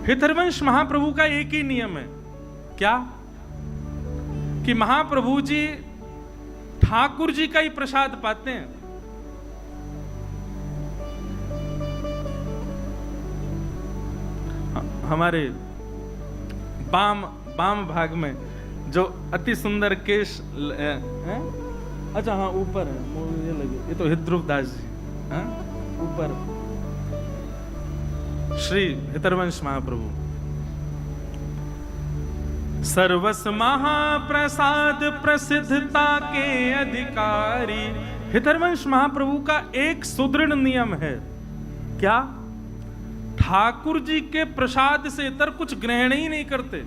हितरवंश महाप्रभु का एक ही नियम है, क्या कि महाप्रभु जी ठाकुर जी का ही प्रसाद पाते हैं। हमारे बाम भाग में जो अति सुंदर केश है? अच्छा हाँ ऊपर है, ये लगे, ये तो हितध्रुव दास जी हाँ? ऊपर श्री हितरवंश महाप्रभु। सर्वस महाप्रसाद प्रसिद्धता के अधिकारी। हितरवंश महाप्रभु का एक सुदृढ़ नियम है, क्या? ठाकुर जी के प्रसाद से इतर कुछ ग्रहण ही नहीं करते।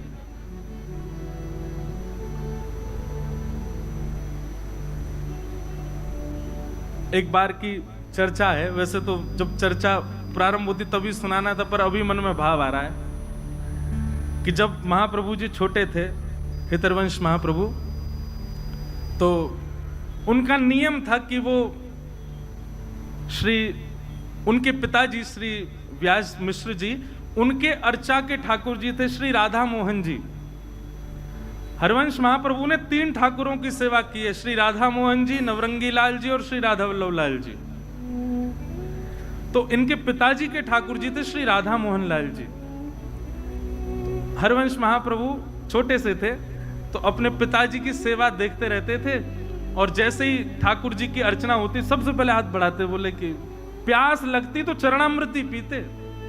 एक बार की चर्चा है, वैसे तो जब चर्चा प्रारंभ होती तभी सुनाना था, पर अभी मन में भाव आ रहा है कि जब महाप्रभु जी छोटे थे, हितरवंश महाप्रभु, तो उनका नियम था कि वो उनके पिताजी श्री व्यास मिश्र जी, उनके अर्चा के ठाकुर जी थे श्री राधा मोहन जी। हरिवंश महाप्रभु ने 3 ठाकुरों की सेवा की है, श्री राधा मोहन जी, नवरंगी लाल जी और श्री राधा वल्लभ लाल जी। तो इनके पिताजी के ठाकुर जी थे श्री राधा मोहन लाल जी। हरिवंश महाप्रभु छोटे से थे तो अपने पिताजी की सेवा देखते रहते थे, और जैसे ही ठाकुर जी की अर्चना होती सबसे पहले हाथ बढ़ाते, बोले कि प्यास लगती तो चरणामृत ही पीते,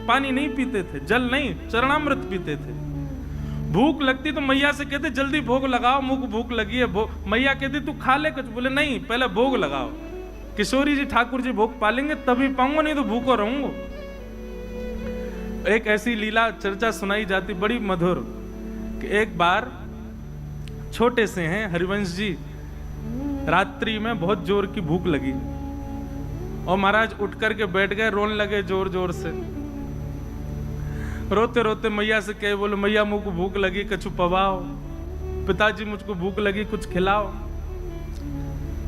पानी नहीं पीते थे, जल नहीं, चरणामृत पीते थे। भूख लगती तो मैया से कहते जल्दी भोग लगाओ, मुख भूख लगी है। मैया कहती तू खा ले कुछ, बोले नहीं पहले भोग लगाओ। किशोरी जी ठाकुर जी भोग पालेंगे तभी पाऊंगा, नहीं तो भूखो रहूंगा। एक ऐसी लीला चर्चा सुनाई जाती बड़ी मधुर कि एक बार छोटे से हैं हरिवंश जी, रात्रि में बहुत जोर की भूख लगी और महाराज उठ करके बैठ गए, रोने लगे जोर जोर से। रोते रोते मैया से कहे, बोले मैया मुझको भूख लगी, कछु पवाओ। पिताजी मुझको भूख लगी, कुछ खिलाओ।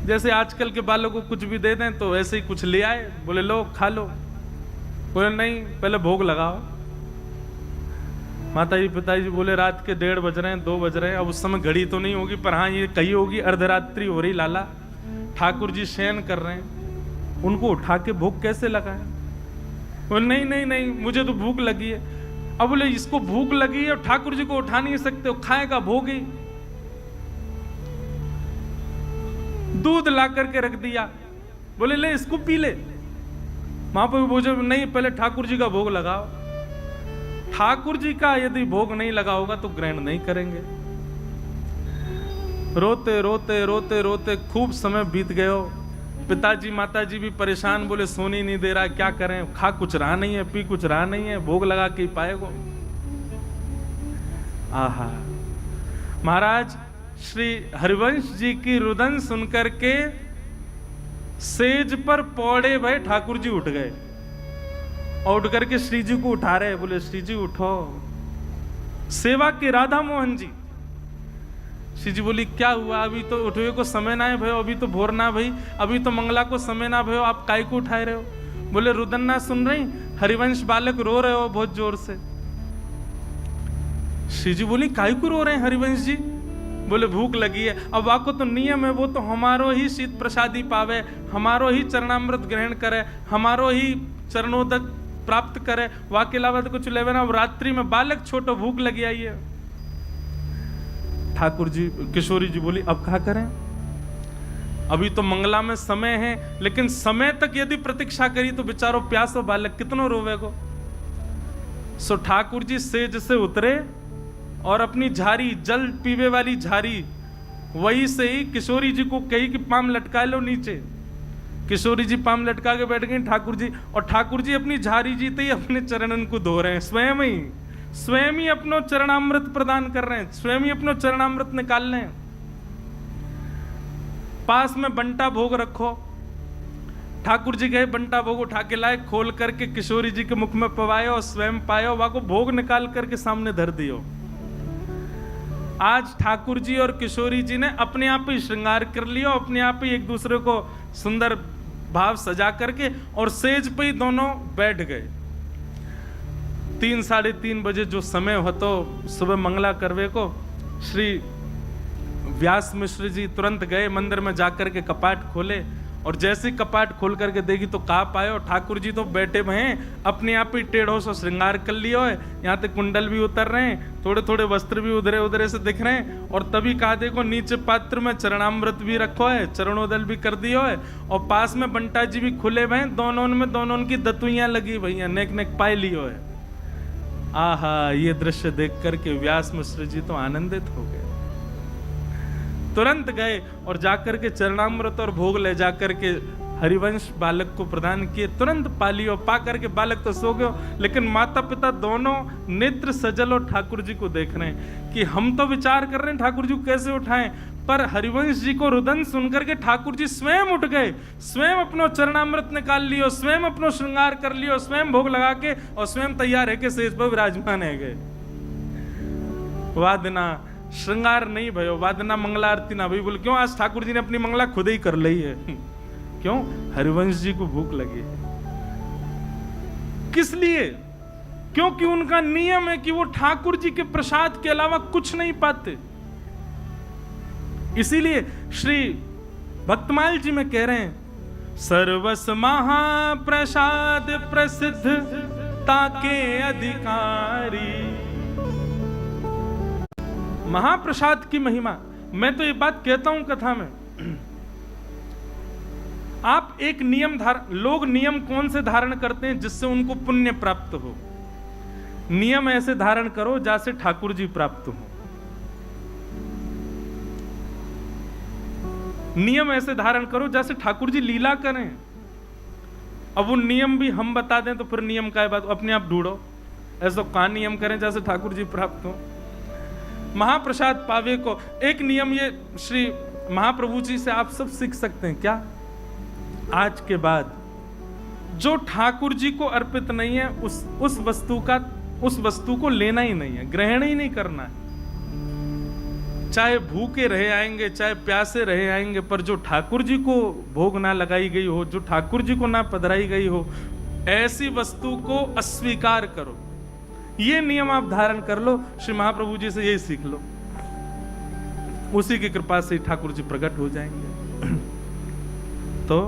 जैसे आजकल के बालों को कुछ भी दे दें तो ऐसे ही कुछ ले आए, बोले लो खा लो। बोले नहीं पहले भोग लगाओ। माता जी पिताजी बोले रात के 1:30 बज रहे हैं, 2 बज रहे हैं। अब उस समय घड़ी तो नहीं होगी, पर हाँ ये कही होगी अर्धरात्रि हो रही लाला, ठाकुर जी शयन कर रहे हैं, उनको उठा के भोग कैसे लगाए? बोले नहीं नहीं नहीं मुझे तो भूख लगी है। अब बोले इसको भूख लगी है और ठाकुर जी को उठा नहीं सकते हो, खाएगा भोग ही। दूध ला करके रख दिया, बोले ले इसको पी ले। महाप्रभु बोले नहीं पहले ठाकुर जी का भोग लगाओ। ठाकुर जी का यदि भोग नहीं लगा होगा तो ग्रहण नहीं करेंगे। रोते रोते रोते रोते खूब समय बीत गयो। पिताजी माताजी भी परेशान, बोले सोने नहीं दे रहा, क्या करें, खा कुछ रहा नहीं है, पी कुछ रहा नहीं है, भोग लगा के पाएगो। आहा, महाराज श्री हरिवंश जी की रुदन सुनकर के सेज पर पौड़े भय ठाकुर जी उठ गए और उठ करके श्री जी को उठा रहे, बोले श्री जी उठो। सेवा के राधा मोहन जी। श्री जी बोली क्या हुआ, अभी तो उठवे को समय ना है भयो, अभी तो भोर ना भई, अभी तो मंगला को समय ना भयो, आप काय को उठाए रहे हो? बोले रुदन ना सुन रही, हरिवंश बालक रो रहे हो बहुत जोर से। श्री जी बोली काय को रो रहे हैं हरिवंश जी? बोले भूख लगी है। अब आपको तो नियम है, वो तो हमारो ही शीत प्रसादी पावे, हमारो ही चरणामृत ग्रहण करे, हमारो ही चरणोदक प्राप्त करे, वहां के अलावा तो कुछ लेवे ना। रात्रि में बालक छोटो भूख लगी आई है। ठाकुर जी किशोरी जी बोली अब क्या करें, अभी तो मंगला में समय है, लेकिन समय तक यदि प्रतीक्षा करी तो बेचारो प्यासो बालक कितनो रोवेगो। सो ठाकुर जी सेज से उतरे और अपनी झारी, जल पीवे वाली झारी, वही से ही किशोरी जी को कही कि पाम लटका लो नीचे। किशोरी जी पाम लटका के बैठ गई ठाकुर जी, और ठाकुर जी अपनी झारी जीते ही अपने चरणन को धो रहे हैं, स्वयं ही अपनो चरणामृत प्रदान कर रहे हैं, स्वयं ही अपनो चरणामृत निकाल रहे हैं। पास में बंटा भोग रखो। ठाकुर जी गए, बंटा भोग उठा के लाए, खोल करके किशोरी जी के मुख में पवाए और स्वयं पायो, वहां को भोग निकाल करके सामने धर दियो। आज ठाकुर जी और किशोरी जी ने अपने आप ही श्रृंगार कर लिया, अपने आप ही एक दूसरे को सुंदर भाव सजा करके और सेज पे ही दोनों बैठ गए। 3 साढ़े 3 बजे जो समय हो तो सुबह मंगला करवे को श्री व्यास मिश्र जी तुरंत गए मंदिर में जाकर के कपाट खोले, और जैसे कपाट खोल करके देखी तो कहा पाए ठाकुर जी तो बैठे हुए हैं, अपने आप ही टेढ़ों से श्रृंगार कर लियो है, यहाँ तक कुंडल भी उतर रहे हैं, थोड़े थोड़े वस्त्र भी उधरे उधरे से दिख रहे हैं। और तभी कहा देखो नीचे पात्र में चरणामृत भी रखो है, चरणोदल भी कर दियो है, और पास में बंटा जी भी खुले हुए हैं, दोनों की दतुइयां लगी भैया, नेक नेक पाए लियो है। आहा, ये दृश्य देख करके व्यास मिश्र जी तो आनंदित हो गए, तुरंत गए और जाकर के चरणामृत और भोग ले जाकर के हरिवंश बालक को प्रदान किए, तुरंत पा लियो। पा करके बालक तो सो गयो, लेकिन माता पिता दोनों नेत्र सजल और ठाकुर जी को देख रहे हैं कि हम तो विचार कर रहे हैं ठाकुर जी को कैसे उठाएं, पर हरिवंश जी को रुदन सुनकर के ठाकुर जी स्वयं उठ गए, स्वयं अपनो चरणामृत निकाल लियो, स्वयं अपनो श्रृंगार कर लियो, स्वयं भोग लगा के और स्वयं तैयार है के शेष पर विराजमान है गए। वादना श्रृंगार नहीं भयो, वादना मंगला आरती ना भई। बोले क्यों? आज ठाकुर जी ने अपनी मंगला खुद ही कर ली है। क्यों? हरिवंश जी को भूख लगी। किस लिए? क्योंकि उनका नियम है कि वो ठाकुर जी के प्रसाद के अलावा कुछ नहीं पाते। इसीलिए श्री भक्तमाल जी में कह रहे हैं, सर्वस महाप्रसाद प्रसिद्ध ताके अधिकारी। महाप्रसाद की महिमा, मैं तो ये बात कहता हूं कथा में, आप एक नियम लोग नियम कौन से धारण करते हैं जिससे उनको पुण्य प्राप्त हो? नियम ऐसे धारण करो जैसे ठाकुर जी प्राप्त हो। नियम ऐसे धारण करो जैसे ठाकुर जी लीला करें। अब वो नियम भी हम बता दें तो फिर नियम का बात, अपने आप ढूंढो। ऐसा कौन नियम करें जैसे ठाकुर जी प्राप्त हो? महाप्रसाद पावे को एक नियम ये श्री महाप्रभु जी से आप सब सीख सकते हैं। क्या? आज के बाद जो ठाकुर जी को अर्पित नहीं है उस वस्तु को लेना ही नहीं है, ग्रहण ही नहीं करना है। चाहे भूखे रहे आएंगे, चाहे प्यासे रहे आएंगे, पर जो ठाकुर जी को भोग ना लगाई गई हो, जो ठाकुर जी को ना पधराई गई हो, ऐसी वस्तु को अस्वीकार करो। ये नियम आप धारण कर लो। श्री महाप्रभु जी से यही सीख लो, उसी की कृपा से ठाकुर जी प्रकट हो जाएंगे। तो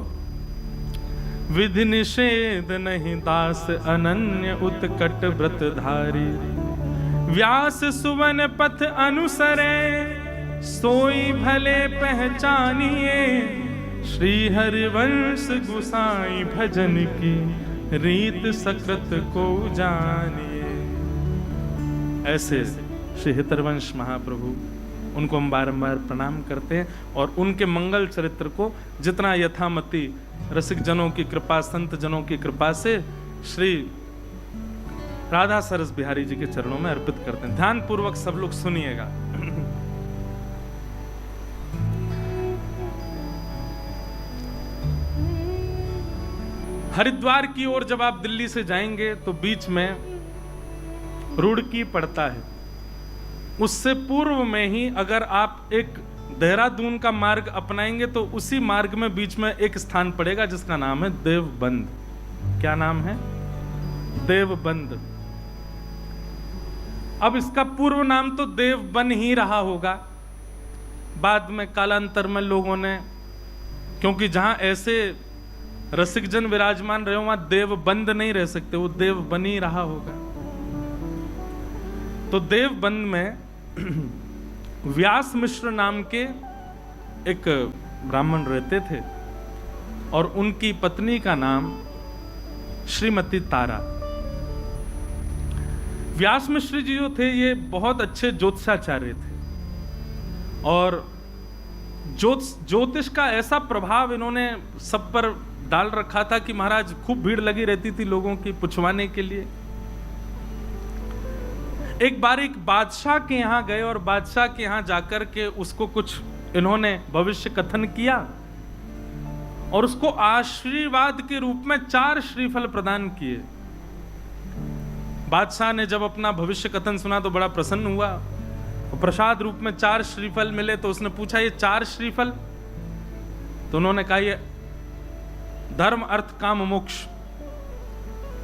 विधि निषेध नहीं दास अनन्य उत्कट व्रतधारी, व्यास सुवन पथ अनुसरे सोई भले पहचानिए, श्री हरिवंश गुसाई भजन की रीत सकृत को जानिए। ऐसे श्री हितरवंश महाप्रभु, उनको हम बारंबार प्रणाम करते हैं और उनके मंगल चरित्र को जितना यथामति रसिक जनों की कृपा, संत जनों की कृपा से श्री राधा सरस बिहारी जी के चरणों में अर्पित करते हैं। ध्यान पूर्वक सब लोग सुनिएगा। हरिद्वार की ओर जब आप दिल्ली से जाएंगे तो बीच में रुड़की पड़ता है। उससे पूर्व में ही अगर आप एक देहरादून का मार्ग अपनाएंगे तो उसी मार्ग में बीच में एक स्थान पड़ेगा जिसका नाम है देवबंद। क्या नाम है? देवबंद। अब इसका पूर्व नाम तो देवबन ही रहा होगा। बाद में कालांतर में लोगों ने, क्योंकि जहां ऐसे रसिक जन विराजमान रहे वहां देवबंद नहीं रह सकते, वो देवबन ही रहा होगा। तो देवबंद में व्यास मिश्र नाम के एक ब्राह्मण रहते थे और उनकी पत्नी का नाम श्रीमती तारा। व्यास मिश्र जी जो थे ये बहुत अच्छे ज्योतिषाचार्य थे और ज्योतिष का ऐसा प्रभाव इन्होंने सब पर डाल रखा था कि महाराज खूब भीड़ लगी रहती थी लोगों की पुछवाने के लिए। एक बार एक बादशाह के यहां गए और बादशाह के यहां जाकर के उसको कुछ इन्होंने भविष्य कथन किया और उसको आशीर्वाद के रूप में 4 श्रीफल प्रदान किए। बादशाह ने जब अपना भविष्य कथन सुना तो बड़ा प्रसन्न हुआ और प्रसाद रूप में 4 श्रीफल मिले। तो उसने पूछा ये 4 श्रीफल? तो उन्होंने कहा ये धर्म अर्थ काम मोक्ष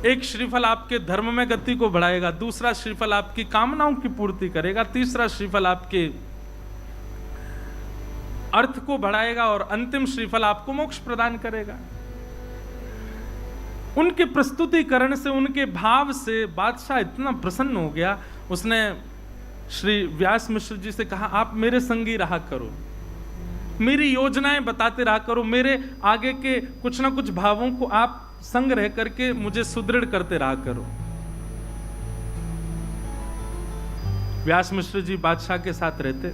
एक श्रीफल आपके धर्म में गति को बढ़ाएगा, दूसरा श्रीफल आपकी कामनाओं की पूर्ति करेगा, तीसरा श्रीफल आपके अर्थ को बढ़ाएगा और अंतिम श्रीफल आपको मोक्ष प्रदान करेगा। उनके प्रस्तुतिकरण से, उनके भाव से बादशाह इतना प्रसन्न हो गया, उसने श्री व्यास मिश्र जी से कहा, आप मेरे संगी रहा करो, मेरी योजनाएं बताते रहा करो, मेरे आगे के कुछ ना कुछ भावों को आप संग रह करके मुझे सुदृढ़ करते रहा करो। व्यास मिश्र जी बादशाह के साथ रहते,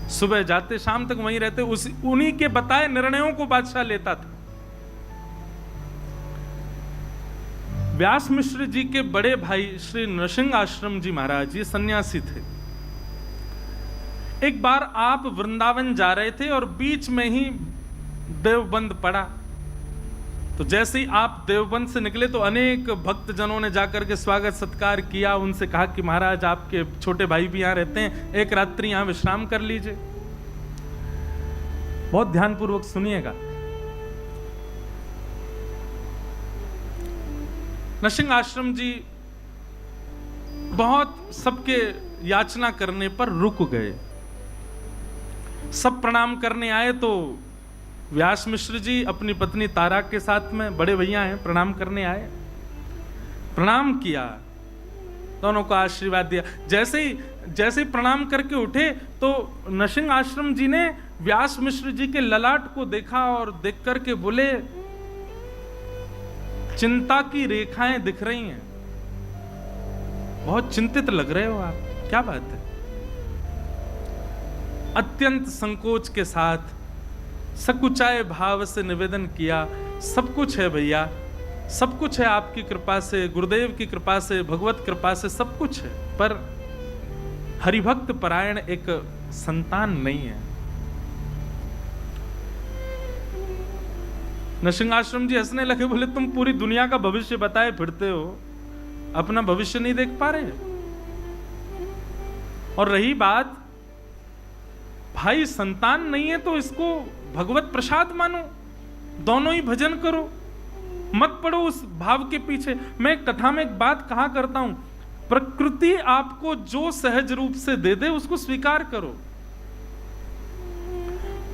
सुबह जाते शाम तक वहीं रहते, उन्हीं के बताए निर्णयों को बादशाह लेता था। व्यास मिश्र जी के बड़े भाई श्री नृसिंह आश्रम जी महाराज, ये सन्यासी थे। एक बार आप वृंदावन जा रहे थे और बीच में ही देवबंद पड़ा, तो जैसे ही आप देवबंद से निकले तो अनेक भक्तजनों ने जाकर के स्वागत सत्कार किया, उनसे कहा कि महाराज आपके छोटे भाई भी यहाँ रहते हैं, एक रात्रि यहाँ विश्राम कर लीजिए। बहुत ध्यानपूर्वक सुनिएगा। नृसिंह आश्रम जी बहुत सबके याचना करने पर रुक गए। सब प्रणाम करने आए तो व्यास मिश्र जी अपनी पत्नी तारा के साथ में, बड़े भैया हैं, प्रणाम करने आए, प्रणाम किया, दोनों को आशीर्वाद दिया। जैसे ही प्रणाम करके उठे तो नृसिंह आश्रम जी ने व्यास मिश्र जी के ललाट को देखा और देख करके बोले, चिंता की रेखाएं दिख रही हैं, बहुत चिंतित लग रहे हो आप, क्या बात है? अत्यंत संकोच के साथ सकुचाए भाव से निवेदन किया, सब कुछ है भैया, सब कुछ है आपकी कृपा से, गुरुदेव की कृपा से, भगवत कृपा से सब कुछ है, पर हरिभक्त परायण एक संतान नहीं है। नृसिंह आश्रम जी हंसने लगे, बोले तुम पूरी दुनिया का भविष्य बताए फिरते हो, अपना भविष्य नहीं देख पा रहे। और रही बात, भाई संतान नहीं है तो इसको भगवत प्रसाद मानो, दोनों ही भजन करो, मत पड़ो उस भाव के पीछे। मैं कथा में एक बात कहा करता हूं, प्रकृति आपको जो सहज रूप से दे दे उसको स्वीकार करो।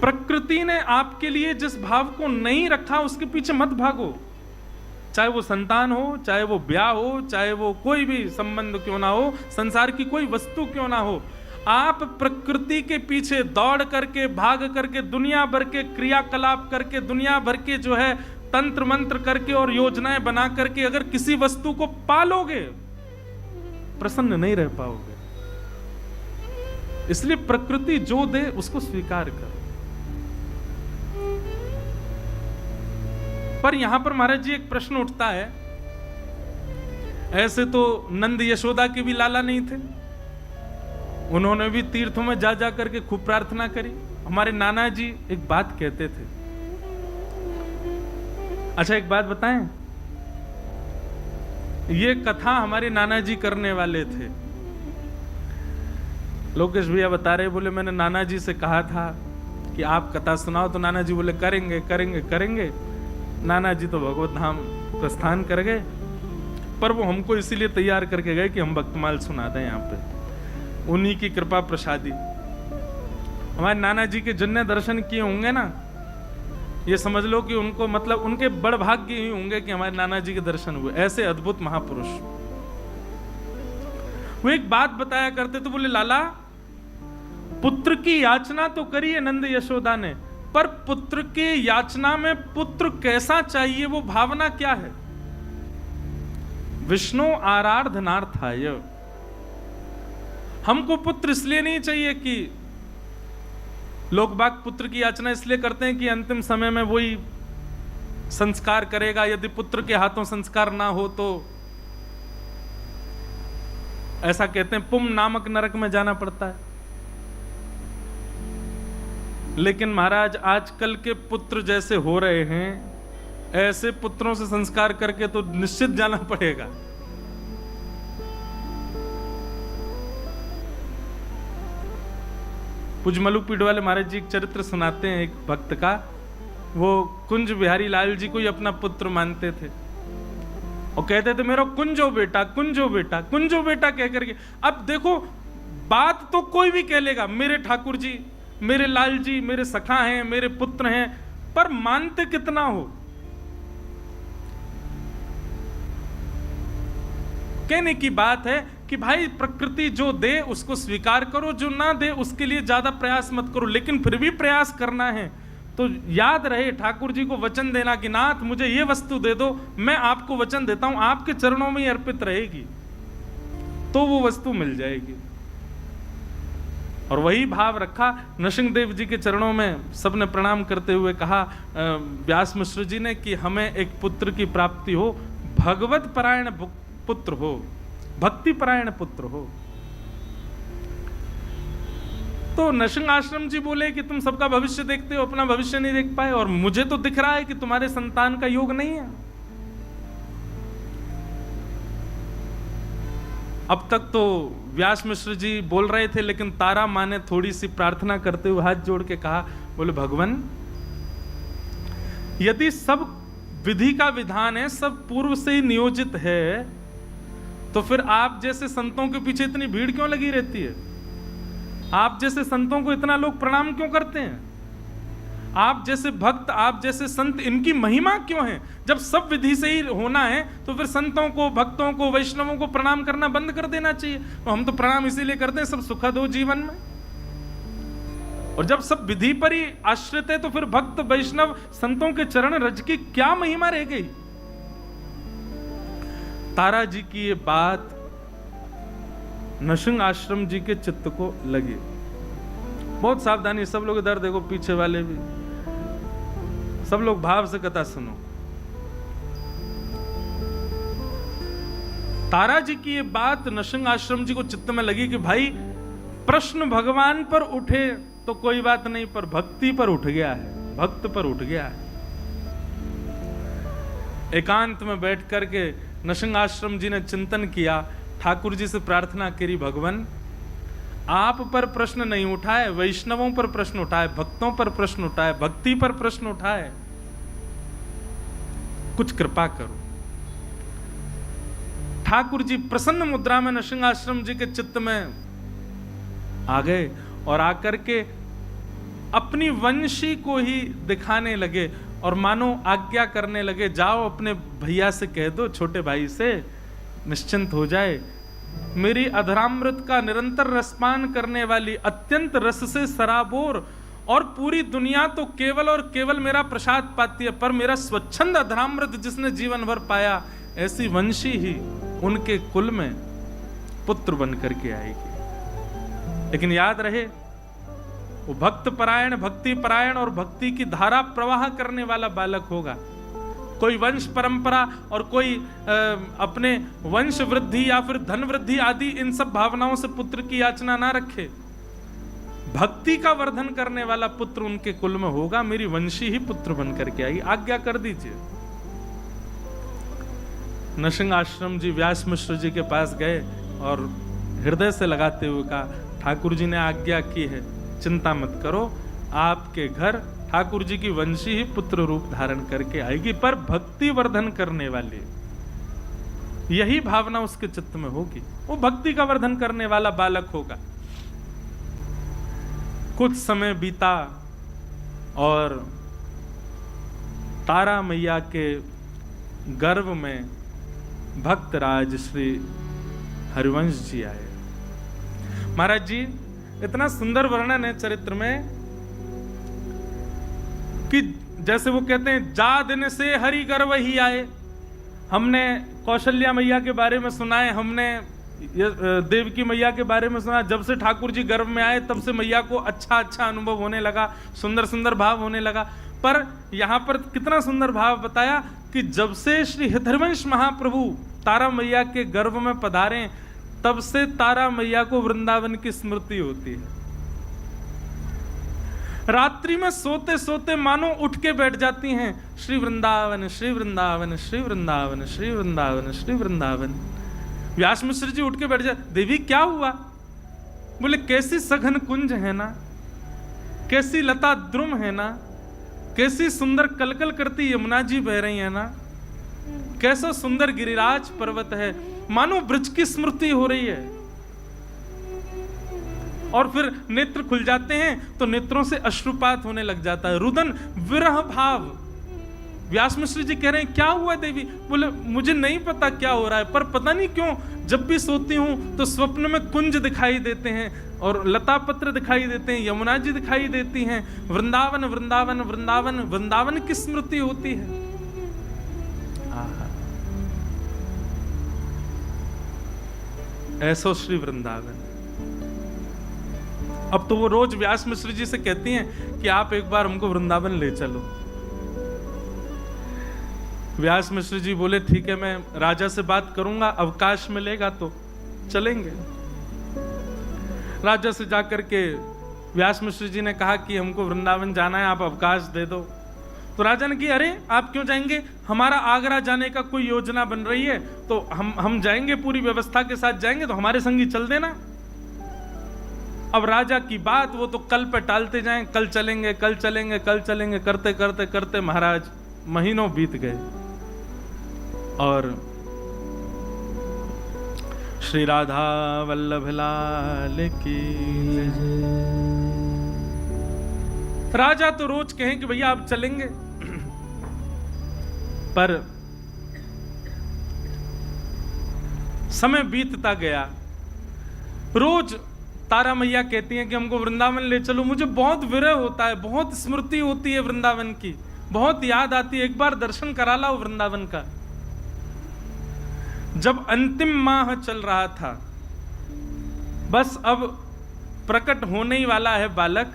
प्रकृति ने आपके लिए जिस भाव को नहीं रखा उसके पीछे मत भागो, चाहे वो संतान हो, चाहे वो ब्याह हो, चाहे वो कोई भी संबंध क्यों ना हो, संसार की कोई वस्तु क्यों ना हो। आप प्रकृति के पीछे दौड़ करके, भाग करके, दुनिया भर के क्रियाकलाप करके, दुनिया भर के जो है तंत्र मंत्र करके और योजनाएं बना करके अगर किसी वस्तु को पालोगे, प्रसन्न नहीं रह पाओगे। इसलिए प्रकृति जो दे उसको स्वीकार करो। पर यहां पर महाराज जी एक प्रश्न उठता है, ऐसे तो नंद यशोदा के भी लाला नहीं थे, उन्होंने भी तीर्थों में जा जा करके खूब प्रार्थना करी। हमारे नाना जी एक बात कहते थे, अच्छा एक बात बताएं, ये कथा हमारे नाना जी करने वाले थे। लोकेश भैया बता रहे, बोले मैंने नाना जी से कहा था कि आप कथा सुनाओ, तो नाना जी बोले करेंगे करेंगे करेंगे। नाना जी तो भगवत धाम प्रस्थान कर गए, पर वो हमको इसीलिए तैयार करके गए कि हम भक्तमाल सुना दें यहाँ पे, उन्हीं की कृपा प्रसादी। हमारे नाना जी के जिनने दर्शन किए होंगे ना, ये समझ लो कि उनको मतलब उनके बड़ भाग्य ही होंगे कि हमारे नाना जी के दर्शन हुए। ऐसे अद्भुत महापुरुष। वो एक बात बताया करते तो बोले, लाला पुत्र की याचना तो करी है नंद यशोदा ने, पर पुत्र की याचना में पुत्र कैसा चाहिए, वो भावना क्या है? विष्णु आराधनार्थाय। हमको पुत्र इसलिए नहीं चाहिए कि लोग बाग पुत्र की याचना इसलिए करते हैं कि अंतिम समय में वही संस्कार करेगा, यदि पुत्र के हाथों संस्कार ना हो तो ऐसा कहते हैं पुम नामक नरक में जाना पड़ता है। लेकिन महाराज आजकल के पुत्र जैसे हो रहे हैं, ऐसे पुत्रों से संस्कार करके तो निश्चित जाना पड़ेगा। पुजमलू पीठ वाले महाराज जी एक चरित्र सुनाते हैं एक भक्त का। वो कुंज बिहारी लाल जी को ही अपना पुत्र मानते थे। और कहते थे मेरा कुंजो बेटा, कुंजो बेटा, कुंजो बेटा कह करके। अब देखो, बात तो कोई भी कह लेगा, मेरे ठाकुर जी, मेरे लाल जी, मेरे सखा हैं, मेरे पुत्र हैं, पर मानते कितना हो? कहने की बात है कि भाई प्रकृति जो दे उसको स्वीकार करो, जो ना दे उसके लिए ज्यादा प्रयास मत करो, लेकिन फिर भी प्रयास करना है तो याद रहे ठाकुर जी को वचन देना कि नाथ मुझे ये वस्तु दे दो, मैं आपको वचन देता हूं आपके चरणों में ही अर्पित रहेगी, तो वो वस्तु मिल जाएगी। और वही भाव रखा। नृसिंहदेव जी के चरणों में सबने प्रणाम करते हुए कहा व्यास मिश्र जी ने कि हमें एक पुत्र की प्राप्ति हो, भगवत परायण पुत्र हो, भक्ति परायण पुत्र हो। तो नृसिंह आश्रम जी बोले कि तुम सबका भविष्य देखते हो, अपना भविष्य नहीं देख पाए, और मुझे तो दिख रहा है कि तुम्हारे संतान का योग नहीं है। अब तक तो व्यास मिश्र जी बोल रहे थे, लेकिन तारा माँ ने थोड़ी सी प्रार्थना करते हुए हाथ जोड़ के कहा, बोले भगवान यदि सब विधि का विधान है, सब पूर्व से ही नियोजित है, तो फिर आप जैसे संतों के पीछे इतनी भीड़ क्यों लगी रहती है? आप जैसे संतों को इतना लोग प्रणाम क्यों करते हैं? आप जैसे भक्त, आप जैसे संत, इनकी महिमा क्यों है? जब सब विधि से ही होना है तो फिर संतों को, भक्तों को, वैष्णवों को प्रणाम करना बंद कर देना चाहिए। तो हम तो प्रणाम इसीलिए करते हैं सब सुखद हो जीवन में। और जब सब विधि पर ही आश्रित है तो फिर भक्त, वैष्णव, संतों के चरण रज की क्या महिमा रह गई? तारा जी की ये बात नृसिंह आश्रम जी के चित्त को लगी। बहुत सावधानी, सब लोग इधर देखो, पीछे वाले भी, सब लोग भाव से कथा सुनो। तारा जी की ये बात नृसिंह आश्रम जी को चित्त में लगी कि भाई प्रश्न भगवान पर उठे तो कोई बात नहीं, पर भक्ति पर उठ गया है, भक्त पर उठ गया है। एकांत में बैठ करके नृसिंह आश्रम जी ने चिंतन किया, ठाकुर जी से प्रार्थना करी, भगवान आप पर प्रश्न नहीं उठाए, वैष्णवों पर प्रश्न उठाए, भक्तों पर प्रश्न उठाए, भक्ति पर प्रश्न उठाए, कुछ कृपा करो। ठाकुर जी प्रसन्न मुद्रा में नृसिंह आश्रम जी के चित्त में आ गए और आकर के अपनी वंशी को ही दिखाने लगे और मानो आज्ञा करने लगे, जाओ अपने भैया से कह दो, छोटे भाई से, निश्चिंत हो जाए। मेरी अधरामृत का निरंतर रसपान करने वाली, अत्यंत रस से सराबोर, और पूरी दुनिया तो केवल और केवल मेरा प्रसाद पाती है, पर मेरा स्वच्छंद अधरामृत जिसने जीवन भर पाया, ऐसी वंशी ही उनके कुल में पुत्र बन करके आएगी। लेकिन याद रहे वो भक्त परायण, भक्ति परायण और भक्ति की धारा प्रवाह करने वाला बालक होगा। कोई वंश परंपरा और कोई अपने वंश वृद्धि या फिर धन वृद्धि आदि इन सब भावनाओं से पुत्र की याचना ना रखे। भक्ति का वर्धन करने वाला पुत्र उनके कुल में होगा, मेरी वंशी ही पुत्र बन करके आई, आज्ञा कर दीजिए। नृसिंह आश्रम जी व्यास मिश्र जी के पास गए और हृदय से लगाते हुए कहा, ठाकुर जी ने आज्ञा की है, चिंता मत करो, आपके घर ठाकुर जी की वंशी ही पुत्र रूप धारण करके आएगी, पर भक्ति वर्धन करने वाली, यही भावना उसके चित्त में होगी, वो भक्ति का वर्धन करने वाला बालक होगा। कुछ समय बीता और तारा मैया के गर्भ में भक्तराज श्री हरिवंश जी आए। महाराज जी, इतना सुंदर वर्णन है चरित्र में कि जैसे वो कहते हैं, जा दिन से हरि गर्भ ही आए। हमने कौशल्या मैया के बारे में सुना है, हमने देवकी मैया के बारे में सुना। जब से ठाकुर जी गर्भ में आए तब से मैया को अच्छा अच्छा अनुभव होने लगा, सुंदर सुंदर भाव होने लगा। पर यहां पर कितना सुंदर भाव बताया कि जब से श्री हरिवंश महाप्रभु तारा मैया के गर्भ में पधारे, तब से तारा मैया को वृंदावन की स्मृति होती है। रात्रि में सोते सोते मानो उठ के बैठ जाती हैं, श्री वृंदावन, श्री वृंदावन, श्री वृंदावन, श्री वृंदावन, श्री वृंदावन। व्यास मिश्र जी उठ के बैठ जाते, देवी क्या हुआ? बोले कैसी सघन कुंज है ना, कैसी लता द्रुम है ना, कैसी सुंदर कलकल करती यमुना जी बह रही है ना। कैसा सुंदर गिरिराज पर्वत है, मानो ब्रज की स्मृति हो रही है। और फिर नेत्र खुल जाते हैं तो नेत्रों से अश्रुपात होने लग जाता है, रुदन विरह भाव। व्यास मिश्र जी कह रहे हैं क्या हुआ देवी? बोले मुझे नहीं पता क्या हो रहा है, पर पता नहीं क्यों जब भी सोती हूं तो स्वप्न में कुंज दिखाई देते हैं और लता पत्र दिखाई देते हैं, यमुना जी दिखाई देती हैं, वृंदावन वृंदावन वृंदावन वृंदावन की स्मृति होती है। ऐसो श्री वृंदावन। अब तो वो रोज व्यास मिश्र जी से कहती हैं कि आप एक बार हमको वृंदावन ले चलो। व्यास मिश्र जी बोले ठीक है, मैं राजा से बात करूंगा, अवकाश मिलेगा तो चलेंगे। राजा से जाकर के व्यास मिश्र जी ने कहा कि हमको वृंदावन जाना है, आप अवकाश दे दो। तो राजा ने कहा अरे आप क्यों जाएंगे, हमारा आगरा जाने का कोई योजना बन रही है, तो हम जाएंगे, पूरी व्यवस्था के साथ जाएंगे, तो हमारे संग ही चल देना। अब राजा की बात वो तो कल पे टालते जाएं, कल चलेंगे कल चलेंगे कल चलेंगे करते करते करते महाराज महीनों बीत गए। और श्री राधा वल्लभ लाल की राजा तो रोज कहें कि भैया आप चलेंगे, पर समय बीतता गया। रोज तारा मैया कहती हैं कि हमको वृंदावन ले चलो, मुझे बहुत विरह होता है, बहुत स्मृति होती है वृंदावन की, बहुत याद आती है, एक बार दर्शन करा लाओ वृंदावन का। जब अंतिम माह चल रहा था, बस अब प्रकट होने ही वाला है बालक,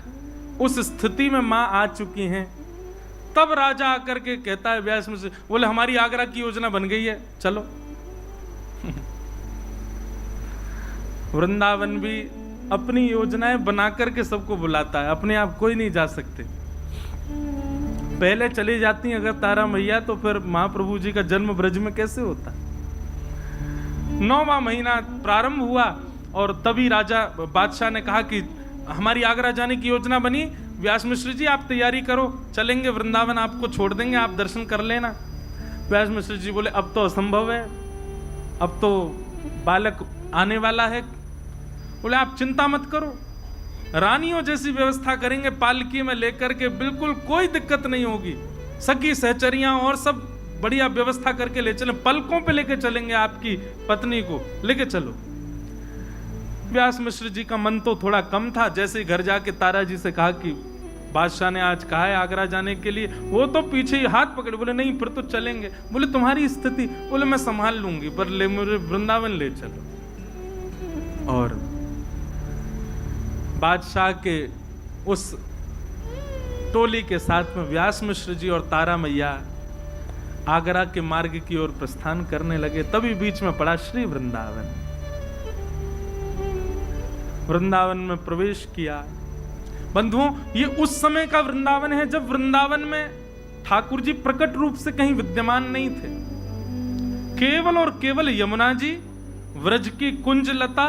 उस स्थिति में मां आ चुकी हैं, तब राजा आकर के कहता है व्यास मुझसे, बोले हमारी आगरा की योजना बन गई है, चलो। वृंदावन भी अपनी योजनाएं बना करके सबको बुलाता है, अपने आप कोई नहीं जा सकते। पहले चली जाती अगर तारा मैया तो फिर महाप्रभु जी का जन्म ब्रज में कैसे होता। 9वां महीना प्रारंभ हुआ और तभी राजा बादशाह ने कहा कि हमारी आगरा जाने की योजना बनी, व्यास मिश्र जी आप तैयारी करो, चलेंगे वृंदावन, आपको छोड़ देंगे, आप दर्शन कर लेना। व्यास मिश्र जी बोले अब तो असंभव है, अब तो बालक आने वाला है। बोले आप चिंता मत करो, रानियों जैसी व्यवस्था करेंगे, पालकी में लेकर के, बिल्कुल कोई दिक्कत नहीं होगी, सखी सहचरियां और सब बढ़िया व्यवस्था करके ले चलें, पलकों पे लेके चलेंगे, आपकी पत्नी को लेके चलो। व्यास मिश्र जी का मन तो थोड़ा कम था, जैसे ही घर जाके तारा जी से कहा कि बादशाह ने आज कहा है आगरा जाने के लिए, वो तो पीछे ही हाथ पकड़े, बोले नहीं फिर तो चलेंगे। बोले तुम्हारी स्थिति, बोले मैं संभाल लूंगी, पर ले मुझे वृंदावन ले चलो। और बादशाह के उस टोली के साथ में व्यास मिश्र जी और तारा मैया आगरा के मार्ग की ओर प्रस्थान करने लगे। तभी बीच में पड़ा श्री वृंदावन। वृंदावन में प्रवेश किया। बंधुओं, ये उस समय का वृंदावन है जब वृंदावन में ठाकुर जी प्रकट रूप से कहीं विद्यमान नहीं थे। केवल और केवल यमुना जी, व्रज की कुंज लता,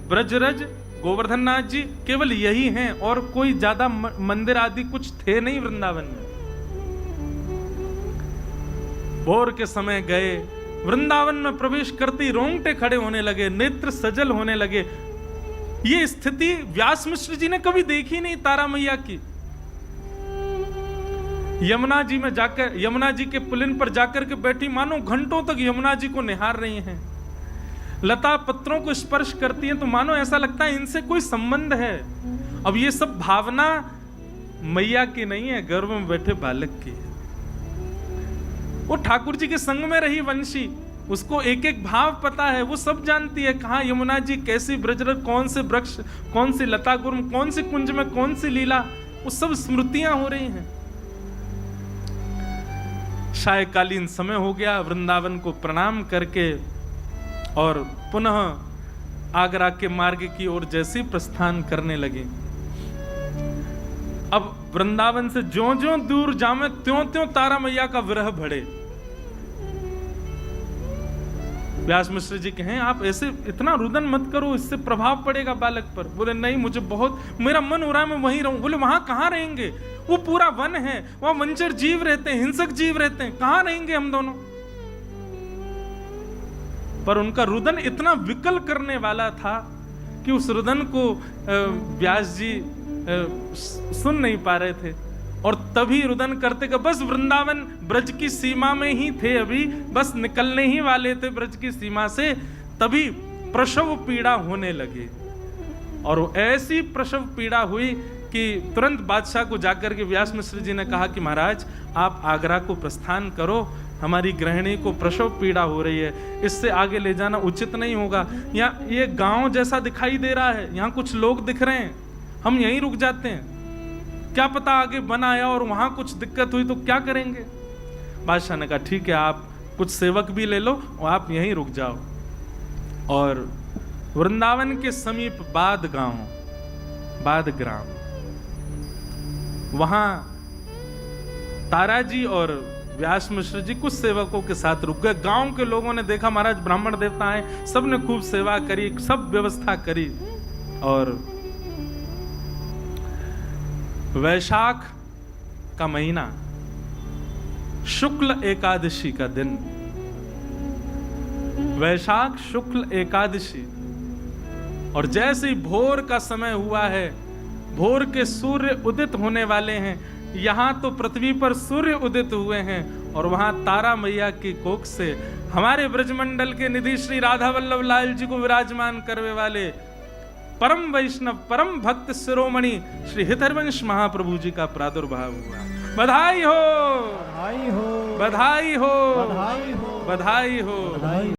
ब्रजरज, गोवर्धन नाथ जी, केवल यही हैं, और कोई ज्यादा मंदिर आदि कुछ थे नहीं वृंदावन में। भोर के समय गए, वृंदावन में प्रवेश करते रोंगटे खड़े होने लगे, नेत्र सजल होने लगे। ये स्थिति व्यास मिश्र जी ने कभी देखी नहीं तारा मैया की। यमुना जी में जाकर, यमुना जी के पुलिन पर जाकर के बैठी, मानो घंटों तक यमुना जी को निहार रही हैं। लता पत्रों को स्पर्श करती हैं तो मानो ऐसा लगता है इनसे कोई संबंध है। अब ये सब भावना मैया की नहीं है, गर्भ में बैठे बालक की है। वो ठाकुर जी के संग में रही वंशी, उसको एक एक भाव पता है, वो सब जानती है कहाँ यमुना जी, कैसी ब्रजरज, कौन से वृक्ष, कौन सी लता गुर्म, कौन सी कुंज में कौन सी लीला, वो सब स्मृतियां हो रही हैं। सायकालीन समय हो गया, वृंदावन को प्रणाम करके और पुनः आगरा के मार्ग की ओर जैसे प्रस्थान करने लगे। अब वृंदावन से ज्यों-ज्यों दूर जामे त्यों-त्यों तारा मैया का विरह बढ़े। व्यास मिश्र जी कहें आप ऐसे इतना रुदन मत करो, इससे प्रभाव पड़ेगा बालक पर। बोले नहीं, मुझे बहुत, मेरा मन हो रहा है मैं वहीं रहूं। बोले वहां कहां रहेंगे, वो पूरा वन है, वहां वंचर जीव रहते हैं, हिंसक जीव रहते हैं, कहां रहेंगे हम दोनों। पर उनका रुदन इतना विकल करने वाला था कि उस रुदन को व्यास जी सुन नहीं पा रहे थे। और तभी रुदन करते कि बस वृंदावन ब्रज की सीमा में ही थे, अभी बस निकलने ही वाले थे ब्रज की सीमा से, तभी प्रसव पीड़ा होने लगी। और ऐसी प्रसव पीड़ा हुई कि तुरंत बादशाह को जाकर के व्यास मिश्र जी ने कहा कि महाराज आप आगरा को प्रस्थान करो, हमारी गृहिणी को प्रसव पीड़ा हो रही है, इससे आगे ले जाना उचित नहीं होगा। यहाँ ये गांव जैसा दिखाई दे रहा है, यहाँ कुछ लोग दिख रहे हैं, हम यहीं रुक जाते हैं, क्या पता आगे बन आया और वहां कुछ दिक्कत हुई तो क्या करेंगे। बादशाह ने कहा ठीक है, आप कुछ सेवक भी ले लो और आप यहीं रुक जाओ। और वृंदावन के समीप बाद गांव, बाद ग्राम, वहां ताराजी और व्यास मिश्र जी कुछ सेवकों के साथ रुक गए। गांव के लोगों ने देखा महाराज ब्राह्मण देवता आए, सबने खूब सेवा करी, सब व्यवस्था करी। और वैशाख का महीना, शुक्ल एकादशी का दिन, वैशाख शुक्ल एकादशी, और जैसे ही भोर का समय हुआ है, भोर के सूर्य उदित होने वाले हैं, यहां तो पृथ्वी पर सूर्य उदित हुए हैं और वहां तारा मैया की कोख से हमारे ब्रजमंडल के निधि श्री राधा वल्लभ लाल जी को विराजमान करने वाले परम वैष्णव परम भक्त शिरोमणि श्री हितरवंश महाप्रभु जी का प्रादुर्भाव हुआ। बधाई हो, बधाई हो, बधाई हो, बधाई हो, बधाई हो, बधाई।